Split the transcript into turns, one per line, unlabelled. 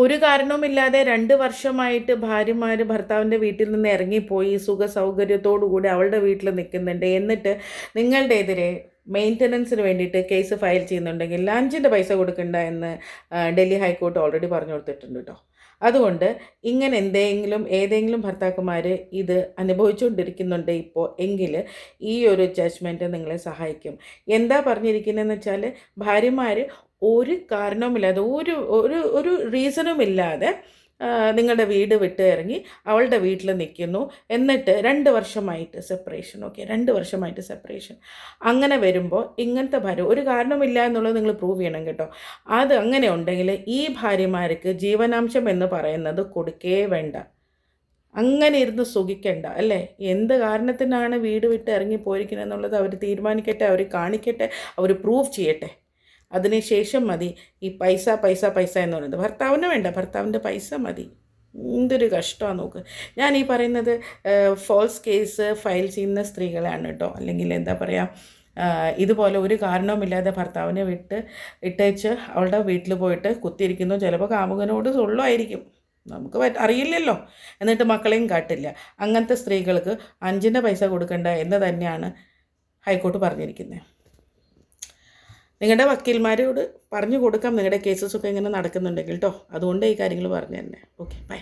ഒരു കാരണവുമില്ലാതെ 2 വർഷമായിട്ട് ഭാര്യമാർ ഭർത്താവിൻ്റെ വീട്ടിൽ നിന്ന് ഇറങ്ങിപ്പോയി സുഖ സൗകര്യത്തോടുകൂടി അവളുടെ വീട്ടിൽ നിൽക്കുന്നുണ്ട്. എന്നിട്ട് നിങ്ങളുടെ എതിരെ മെയിൻ്റനൻസിന് വേണ്ടിയിട്ട് കേസ് ഫയൽ ചെയ്യുന്നുണ്ടെങ്കിൽ ലഞ്ചിൻ്റെ പൈസ കൊടുക്കണ്ട എന്ന് ഡൽഹി ഹൈക്കോർട്ട് ഓൾറെഡി പറഞ്ഞു കൊടുത്തിട്ടുണ്ട് കേട്ടോ. അതുകൊണ്ട് ഇങ്ങനെ ഏതെങ്കിലും ഭർത്താക്കന്മാർ ഇത് അനുഭവിച്ചുകൊണ്ടിരിക്കുന്നുണ്ട് ഇപ്പോൾ എങ്കിൽ ഈ ഒരു ജഡ്ജ്മെൻറ്റ് നിങ്ങളെ സഹായിക്കും. എന്താ പറഞ്ഞിരിക്കുന്നതെന്ന് വെച്ചാൽ ഭാര്യമാർ ഒരു കാരണവുമില്ലാതെ ഒരു ഒരു ഒരു റീസണുമില്ലാതെ നിങ്ങളുടെ വീട് വിട്ട് ഇറങ്ങി അവളുടെ വീട്ടിൽ നിൽക്കുന്നു. എന്നിട്ട് 2 വർഷമായിട്ട് സെപ്പറേഷൻ. ഓക്കെ, 2 വർഷമായിട്ട് സെപ്പറേഷൻ. അങ്ങനെ വരുമ്പോൾ ഇങ്ങനത്തെ ഭാര്യ ഒരു കാരണമില്ല എന്നുള്ളത് നിങ്ങൾ പ്രൂവ് ചെയ്യണം കേട്ടോ. അത് അങ്ങനെ ഉണ്ടെങ്കിൽ ഈ ഭാര്യമാർക്ക് ജീവനാംശം എന്ന് പറയുന്നത് കൊടുക്കേ വേണ്ട. അങ്ങനെ ഇരുന്ന് സുഖിക്കണ്ട അല്ലേ. എന്ത് കാരണത്തിനാണ് വീട് വിട്ട് ഇറങ്ങി പോയിരിക്കുന്നത് എന്നുള്ളത് അവർ തീരുമാനിക്കട്ടെ, അവർ കാണിക്കട്ടെ, അവർ പ്രൂവ് ചെയ്യട്ടെ. അതിനുശേഷം മതി ഈ പൈസ പൈസ പൈസ എന്ന് പറയുന്നത്. ഭർത്താവിന് വേണ്ട, ഭർത്താവിൻ്റെ പൈസ മതി. എന്തൊരു കഷ്ടമാണ് നോക്ക്. ഞാൻ ഈ പറയുന്നത് ഫോൾസ് കേസ് ഫയൽ ചെയ്യുന്ന സ്ത്രീകളാണ് കേട്ടോ. അല്ലെങ്കിൽ എന്താ പറയുക, ഇതുപോലെ ഒരു കാരണവുമില്ലാതെ ഭർത്താവിനെ ഇട്ടേച്ച് അവളുടെ വീട്ടിൽ പോയിട്ട് കുത്തിയിരിക്കുന്നു. ചിലപ്പോൾ കാമുകനോട് സൊള്ളുമായിരിക്കും, നമുക്ക് അറിയില്ലല്ലോ. എന്നിട്ട് മക്കളെയും കാട്ടില്ല. അങ്ങനത്തെ സ്ത്രീകൾക്ക് 5ൻ്റെ പൈസ കൊടുക്കണ്ട എന്ന് തന്നെയാണ് ഹൈക്കോർട്ട് പറഞ്ഞിരിക്കുന്നത്. നിങ്ങളുടെ വക്കീൽമാരോട് പറഞ്ഞു കൊടുക്കാം നിങ്ങളുടെ കേസസൊക്കെ ഇങ്ങനെ നടക്കുന്നുണ്ടെങ്കിൽ കേട്ടോ. അതുകൊണ്ട് ഈ കാര്യങ്ങൾ പറഞ്ഞു തന്നെ. Okay, by.